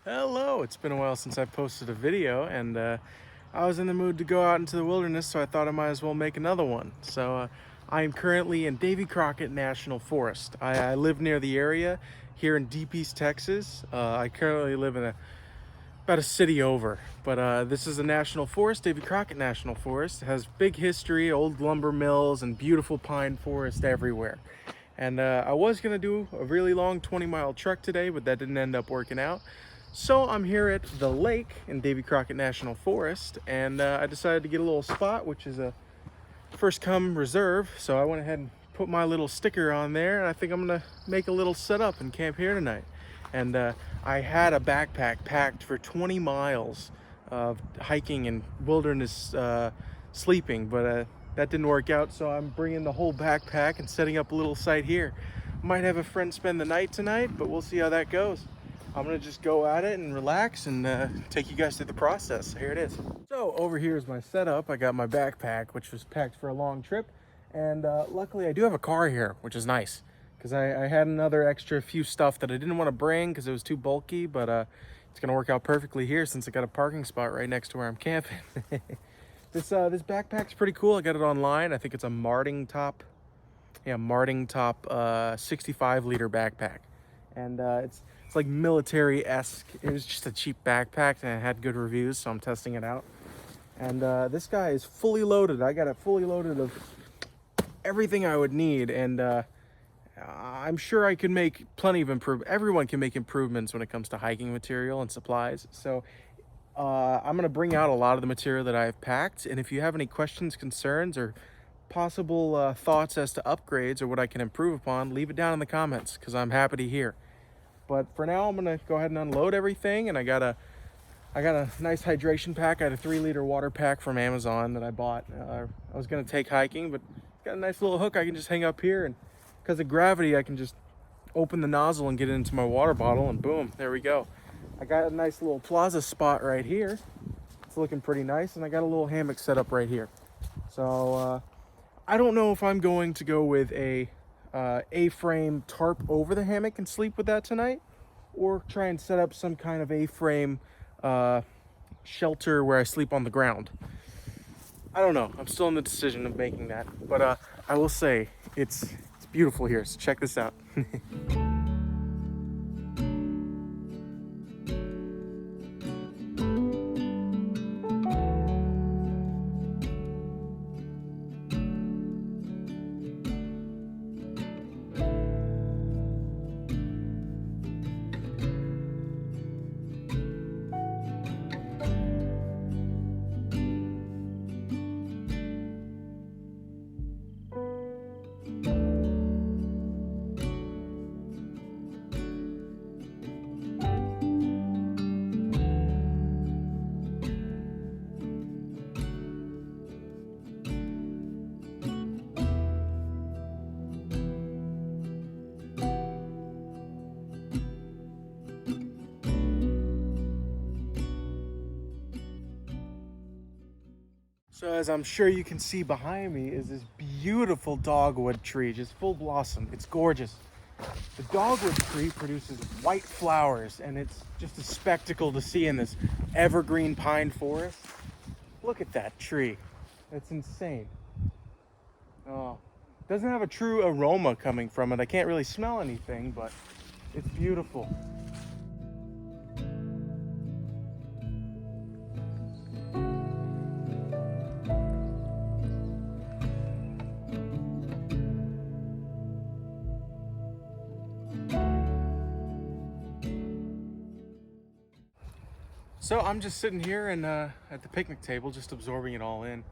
Hello, it's been a while since I posted a video, and I was in the mood to go out into the wilderness, so I thought I might as well make another one. I am currently in Davy Crocket National Forest. I live near the area here in Deep East Texas. I currently live in about a city over, but this is a national forest, Davy Crocket National Forest. It has big history, old lumber mills, and beautiful pine forest everywhere. And I was gonna do a really long 20-mile trek today, but that didn't end up working out. So I'm here at the lake in Davy Crocket National Forest, and I decided to get a little spot, which is a first come reserve. So I went ahead and put my little sticker on there, and I think I'm gonna make a little setup and camp here tonight. And I had a backpack packed for 20 miles of hiking and wilderness sleeping, but that didn't work out. So I'm bringing the whole backpack and setting up a little site here. Might have a friend spend the night tonight, but we'll see how that goes. I'm gonna just go at it and relax and take you guys through the process. Here it is. So over here is my setup. I got my backpack, which was packed for a long trip. And luckily I do have a car here, which is nice. Because I had another extra few stuff that I didn't want to bring because it was too bulky. But it's gonna work out perfectly here since I got a parking spot right next to where I'm camping. This backpack's pretty cool. I got it online. I think it's a Marting Top. Yeah, Marting Top 65-liter backpack. And it's like military-esque. It was just a cheap backpack and it had good reviews, so I'm testing it out. And this guy is fully loaded. I got it fully loaded of everything I would need, and I'm sure I can make plenty of improvements. Everyone can make improvements when it comes to hiking material and supplies. So I'm gonna bring out a lot of the material that I've packed, and if you have any questions, concerns, or possible thoughts as to upgrades or what I can improve upon, leave it down in the comments because I'm happy to hear. But for now, I'm gonna go ahead and unload everything, and I got a nice hydration pack. I had a 3-liter water pack from Amazon that I bought. I was gonna take hiking, but got a nice little hook I can just hang up here, and because of gravity, I can just open the nozzle and get it into my water bottle, and boom, there we go. I got a nice little plaza spot right here. It's looking pretty nice, and I got a little hammock set up right here. So I don't know if I'm going to go with a A-frame tarp over the hammock and sleep with that tonight, or try and set up some kind of A-frame shelter where I sleep on the ground. I don't know. I'm still in the decision of making that, but I will say it's beautiful here. So check this out. So as I'm sure you can see behind me is this beautiful dogwood tree, just full blossom. It's gorgeous. The dogwood tree produces white flowers, and it's just a spectacle to see in this evergreen pine forest. Look at that tree. It's insane. Oh, doesn't have a true aroma coming from it. I can't really smell anything, but it's beautiful. So I'm just sitting here and at the picnic table, just absorbing it all in.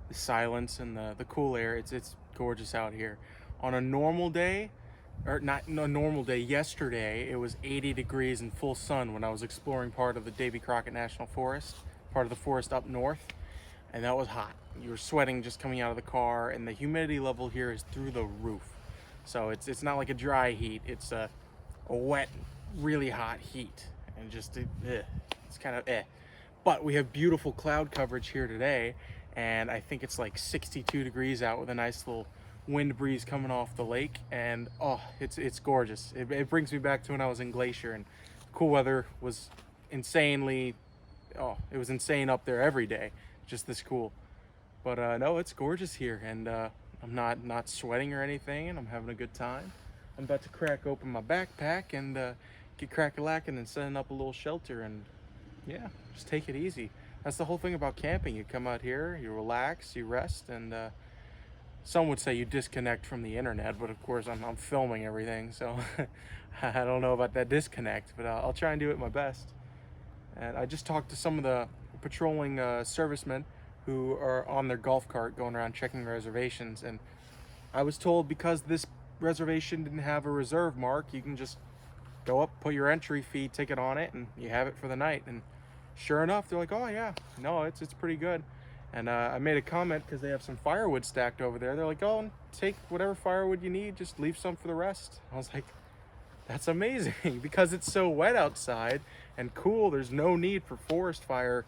The silence and the cool air. It's gorgeous out here. On a normal day, or not a normal day, yesterday, it was 80 degrees in full sun when I was exploring part of the Davy Crocket National Forest, part of the forest up north, and that was hot. You were sweating just coming out of the car, and the humidity level here is through the roof. So it's not like a dry heat, it's a wet, really hot heat, and just it's kind of But we have beautiful cloud coverage here today, and I think it's like 62 degrees out with a nice little wind breeze coming off the lake, and oh, it's gorgeous. It brings me back to when I was in Glacier, and cool weather was insanely, oh, it was insane up there every day, just this cool. But no, it's gorgeous here, and I'm not sweating or anything, and I'm having a good time. I'm about to crack open my backpack and get crack-a-lacking and setting up a little shelter, and yeah, just take it easy. That's the whole thing about camping. You come out here, you relax, you rest, and some would say you disconnect from the internet, but of course I'm filming everything, so I don't know about that disconnect, but I'll try and do it my best. And I just talked to some of the patrolling servicemen who are on their golf cart going around checking reservations, and I was told because this reservation didn't have a reserve mark, you can just go up, put your entry fee ticket on it, and you have it for the night. And sure enough, they're like, oh yeah, no, it's pretty good. And I made a comment because they have some firewood stacked over there. They're like, oh, and take whatever firewood you need, just leave some for the rest. I was like, that's amazing. Because it's so wet outside and cool, there's no need for forest fire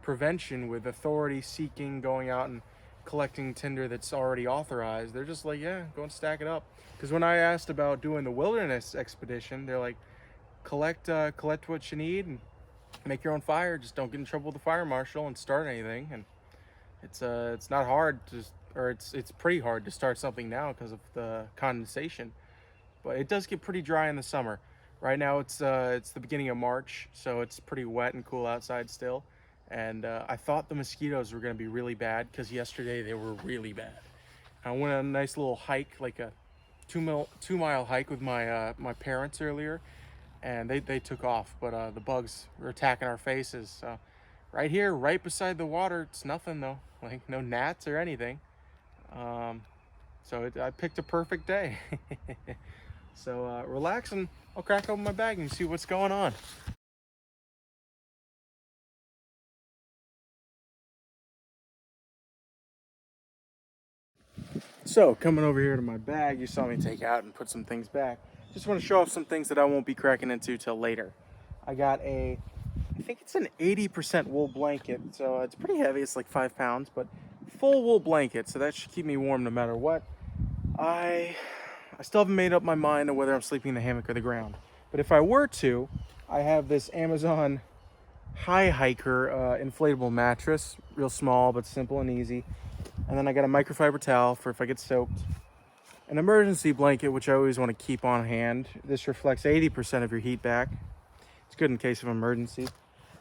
prevention with authorities seeking, going out and collecting tinder that's already authorized. They're just like, yeah, go and stack it up. Because when I asked about doing the wilderness expedition, they're like, collect what you need and make your own fire. Just don't get in trouble with the fire marshal and start anything. And it's not hard to, or it's pretty hard to start something now because of the condensation. But it does get pretty dry in the summer. Right now it's the beginning of March, so it's pretty wet and cool outside still. And I thought the mosquitoes were going to be really bad because yesterday they were really bad. I went on a nice little hike, like a 2 mile hike with my parents earlier, and they took off, but the bugs were attacking our faces. So right here, right beside the water, it's nothing though, like no gnats or anything. I picked a perfect day. So relax, and I'll crack open my bag and see what's going on. So coming over here to my bag, you saw me take out and put some things back. Just want to show off some things that I won't be cracking into till later. I got I think it's an 80% wool blanket, so it's pretty heavy. It's like 5 pounds, but full wool blanket, so that should keep me warm no matter what. I still haven't made up my mind on whether I'm sleeping in the hammock or the ground. But if I were to, I have this Amazon High Hiker inflatable mattress, real small but simple and easy. And then I got a microfiber towel for if I get soaked. An emergency blanket, which I always want to keep on hand. This reflects 80% of your heat back. It's good in case of emergency.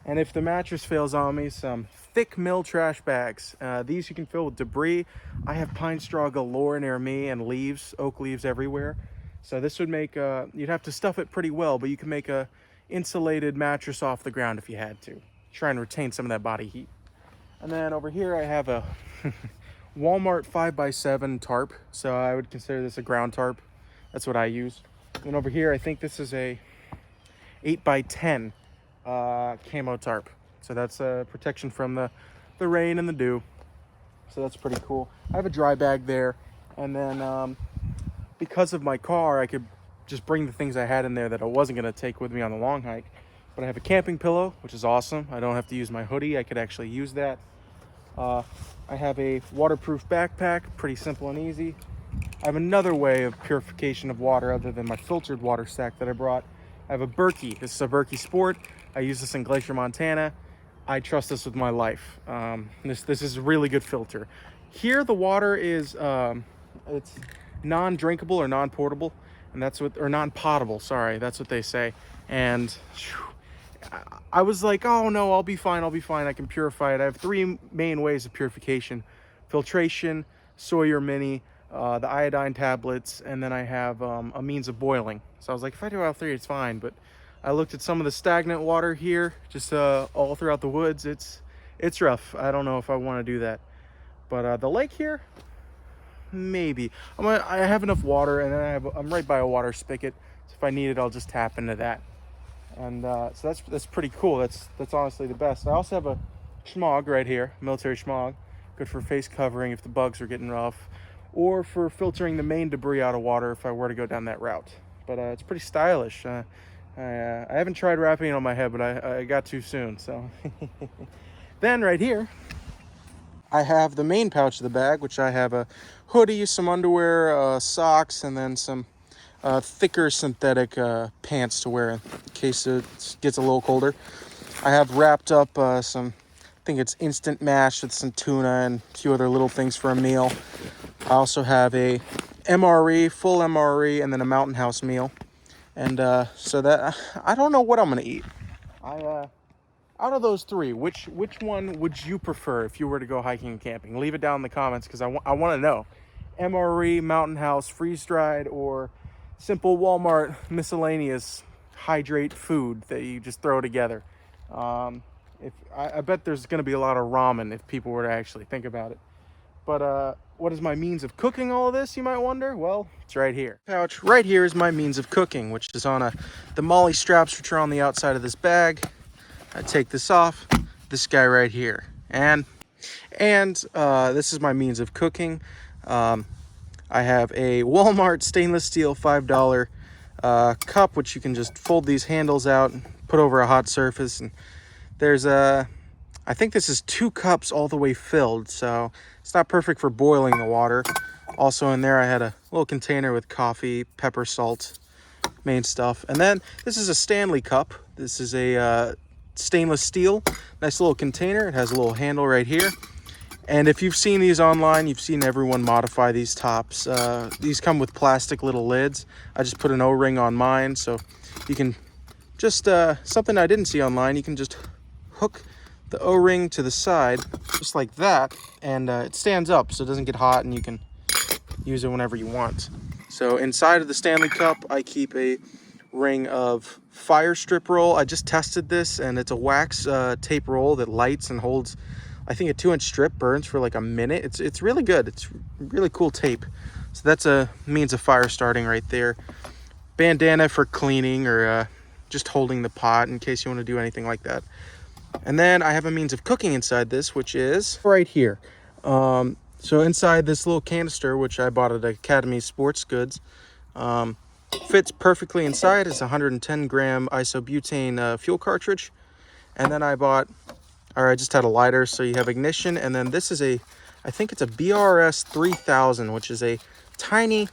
And if the mattress fails on me, some thick mill trash bags. These you can fill with debris. I have pine straw galore near me and leaves, oak leaves everywhere. So this would make, you'd have to stuff it pretty well, but you can make a insulated mattress off the ground if you had to. Try and retain some of that body heat. And then over here I have a Walmart 5x7 tarp. So I would consider this a ground tarp. That's what I use. And over here, I think this is a 8x10 camo tarp. So that's protection from the rain and the dew. So that's pretty cool. I have a dry bag there. And then because of my car, I could just bring the things I had in there that I wasn't going to take with me on the long hike. But I have a camping pillow, which is awesome. I don't have to use my hoodie. I could actually use that. I have a waterproof backpack, pretty simple and easy. I have another way of purification of water other than my filtered water sack that I brought. I have a Berkey. This is a Berkey Sport. I use this in Glacier, Montana. I trust this with my life. This is a really good filter. Here the water is it's non-drinkable or non-portable, and that's what, or non-potable, sorry, that's what they say. And I was like, oh no, I'll be fine, I can purify it. I have 3 main ways of purification: filtration, Sawyer Mini, the iodine tablets, and then I have a means of boiling. So I was like, if I do all 3, it's fine. But I looked at some of the stagnant water here, just all throughout the woods. It's rough. I don't know if I want to do that. But the lake here, maybe. I have enough water, and then I'm right by a water spigot. So if I need it, I'll just tap into that. And so that's pretty cool. That's honestly the best. I also have a schmog right here, military schmog, good for face covering if the bugs are getting rough, or for filtering the main debris out of water if I were to go down that route. But it's pretty stylish. I haven't tried wrapping it on my head, but I got too soon. So then right here, I have the main pouch of the bag, which I have a hoodie, some underwear, socks, and then some thicker synthetic pants to wear in case it gets a little colder. I have wrapped up some, I think it's instant mash with some tuna and a few other little things for a meal. I also have a MRE, full MRE, and then a Mountain House meal. And so that, I don't know what I'm gonna eat. Out of those three, which one would you prefer if you were to go hiking and camping? Leave it down in the comments because I want to know. MRE, Mountain House, freeze-dried, or simple Walmart miscellaneous hydrate food that you just throw together. I bet there's going to be a lot of ramen if people were to actually think about it. But what is my means of cooking all of this, you might wonder? Well, it's right here. Pouch right here is my means of cooking, which is on the MOLLE straps, which are on the outside of this bag. I take this off, this guy right here, and this is my means of cooking. I have a Walmart stainless steel $5 cup, which you can just fold these handles out and put over a hot surface. And there's I think this is 2 cups all the way filled, so it's not perfect for boiling the water. Also in there I had a little container with coffee, pepper, salt, main stuff. And then this is a Stanley cup. This is a stainless steel, nice little container. It has a little handle right here. And if you've seen these online, you've seen everyone modify these tops. These come with plastic little lids. I just put an O-ring on mine, so you can just, something I didn't see online, you can just hook the O-ring to the side, just like that, and it stands up so it doesn't get hot and you can use it whenever you want. So inside of the Stanley cup, I keep a ring of fire strip roll. I just tested this, and it's a wax tape roll that lights and holds, I think, a 2-inch strip, burns for like a minute. It's really good. It's really cool tape. So that's a means of fire starting right there. Bandana for cleaning or just holding the pot in case you want to do anything like that. And then I have a means of cooking inside this, which is right here. So inside this little canister, which I bought at Academy Sports Goods, fits perfectly inside. It's a 110 gram isobutane fuel cartridge. And then I just had a lighter, so you have ignition. And then this is I think it's a BRS 3000, which is a tiny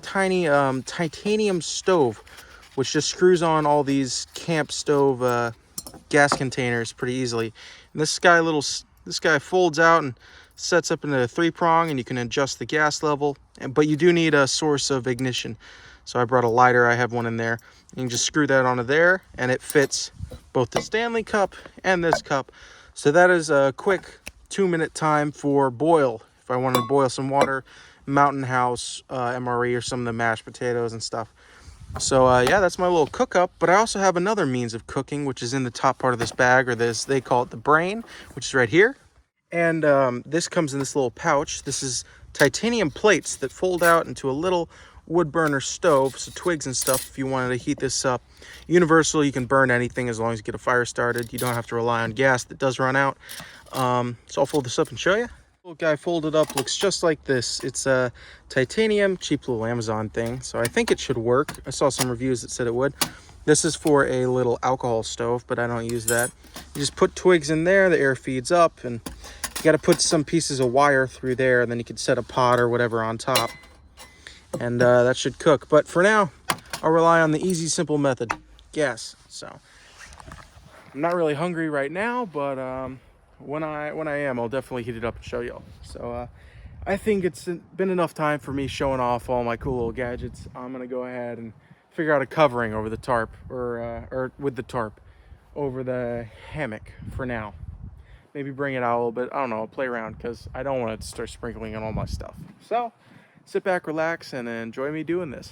titanium stove, which just screws on all these camp stove gas containers pretty easily. And this guy folds out and sets up into a 3-prong, and you can adjust the gas level. But you do need a source of ignition. So I brought a lighter. I have one in there. You can just screw that onto there, and it fits both the Stanley cup and this cup. So that is a quick 2-minute time for boil. If I wanted to boil some water, Mountain House, MRE, or some of the mashed potatoes and stuff. So yeah, that's my little cook up. But I also have another means of cooking, which is in the top part of this bag, or this, they call it the brain, which is right here. And this comes in this little pouch. This is titanium plates that fold out into a little wood burner stove, so twigs and stuff if you wanted to heat this up. Universal, you can burn anything as long as you get a fire started. You don't have to rely on gas that does run out. So I'll fold this up and show you. Little guy folded up looks just like this. It's a titanium, cheap little Amazon thing, so I think it should work. I saw some reviews that said it would. This is for a little alcohol stove, but I don't use that. You just put twigs in there, the air feeds up, and you got to put some pieces of wire through there, and then you can set a pot or whatever on top. And that should cook. But for now, I'll rely on the easy, simple method, gas. So I'm not really hungry right now, but when I am, I'll definitely heat it up and show y'all. So I think it's been enough time for me showing off all my cool little gadgets. I'm gonna go ahead and figure out a covering over the tarp, or with the tarp over the hammock for now. Maybe bring it out a little bit. I don't know, I'll play around because I don't want to start sprinkling on all my stuff. So sit back, relax, and enjoy me doing this.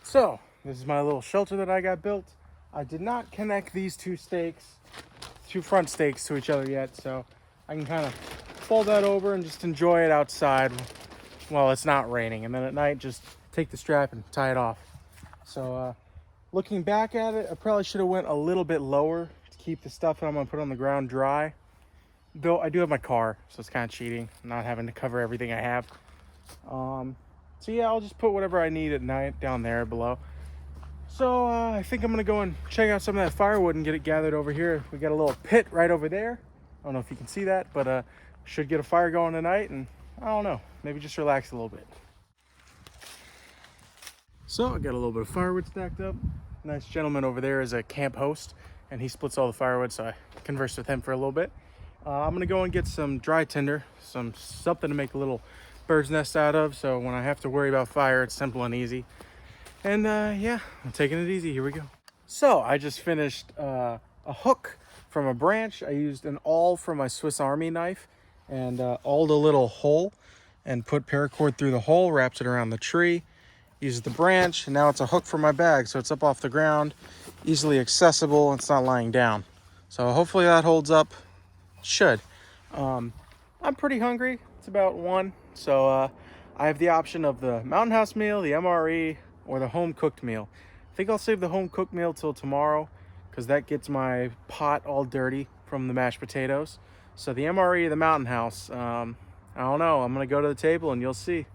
So this is my little shelter that I got built. I did not connect these two front stakes to each other yet, so I can kind of fold that over and just enjoy it outside while it's not raining, and then at night just take the strap and tie it off. So looking back at it, I probably should have went a little bit lower to keep the stuff that I'm gonna put on the ground dry, though I do have my car, so it's kind of cheating not having to cover everything I have. So yeah, I'll just put whatever I need at night down there below. So I think I'm gonna go and check out some of that firewood and get it gathered over here. We got a little pit right over there. I don't know if you can see that, but should get a fire going tonight, and I don't know, maybe just relax a little bit. So I got a little bit of firewood stacked up. Nice gentleman over there is a camp host, and he splits all the firewood, so I conversed with him for a little bit. I'm gonna go and get some dry tinder, something to make a little bird's nest out of, so when I have to worry about fire, it's simple and easy. And yeah, I'm taking it easy. Here we go. So I just finished a hook from a branch. I used an awl from my Swiss Army knife and auled a little hole and put paracord through the hole, wrapped it around the tree, used the branch, and now it's a hook for my bag, so it's up off the ground, easily accessible, and it's not lying down. So hopefully that holds up. Should. I'm pretty hungry. It's about 1, so I have the option of the Mountain House meal, the MRE, or the home cooked meal. I think I'll save the home cooked meal till tomorrow, because that gets my pot all dirty from the mashed potatoes. So the MRE, the Mountain House, I don't know. I'm gonna go to the table and you'll see.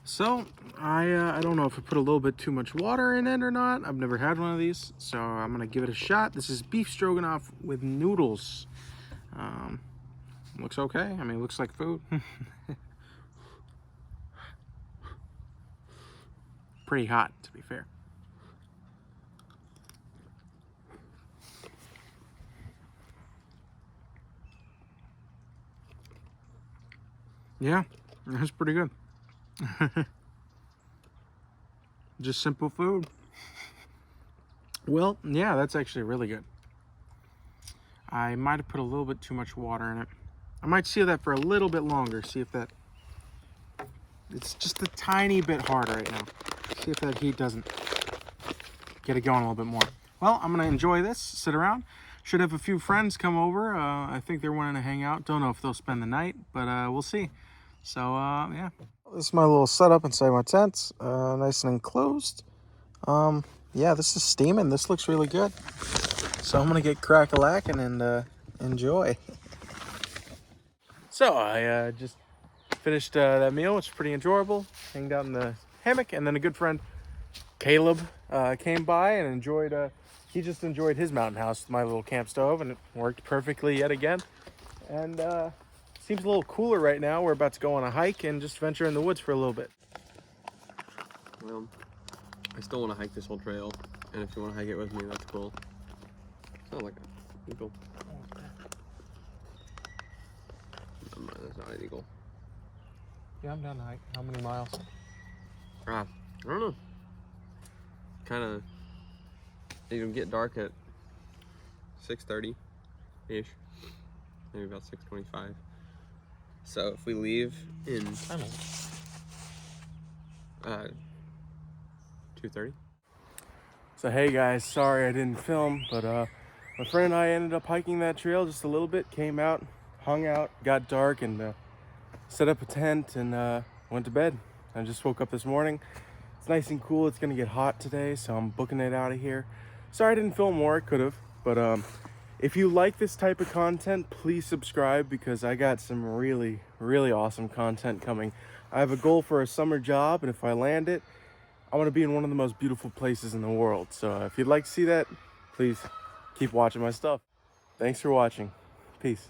So I don't know if I put a little bit too much water in it or not. I've never had one of these, so I'm gonna give it a shot. This is beef stroganoff with noodles. Looks okay. I mean, it looks like food. Pretty hot, to be fair. Yeah, that's pretty good. Just simple food. Well, yeah, that's actually really good. I might have put a little bit too much water in it. I might seal that for a little bit longer, see if that... It's just a tiny bit hard right now. See if that heat doesn't get it going a little bit more. Well, I'm gonna enjoy this, sit around. Should have a few friends come over. I think they're wanting to hang out. Don't know if they'll spend the night, but we'll see. So, yeah. This is my little setup inside my tent. Nice and enclosed. Yeah, this is steaming. This looks really good. So I'm gonna get crack-a-lacking and enjoy. So I just finished that meal, which is pretty enjoyable. Hanged out in the hammock, and then a good friend, Caleb, came by and enjoyed. He just enjoyed his mountain house with my little camp stove, and it worked perfectly yet again. And seems a little cooler right now. We're about to go on a hike and just venture in the woods for a little bit. Well, I still want to hike this whole trail, and if you want to hike it with me, that's cool. Sounds like a cool. That's not illegal. Yeah, I'm down to hike. How many miles? I don't know. Kind of. It'll get dark at 6:30-ish. Maybe about 6:25. So if we leave in 2:30. So hey guys, sorry I didn't film, but my friend and I ended up hiking that trail just a little bit, came out, hung out, got dark, and set up a tent and went to bed. I just woke up this morning. It's nice and cool. It's gonna get hot today, so I'm booking it out of here. Sorry I didn't film more, I could have, but if you like this type of content, please subscribe because I got some really awesome content coming. I have a goal for a summer job, and if I land it, I want to be in one of the most beautiful places in the world. So if you'd like to see that, please keep watching my stuff. Thanks for watching. Peace.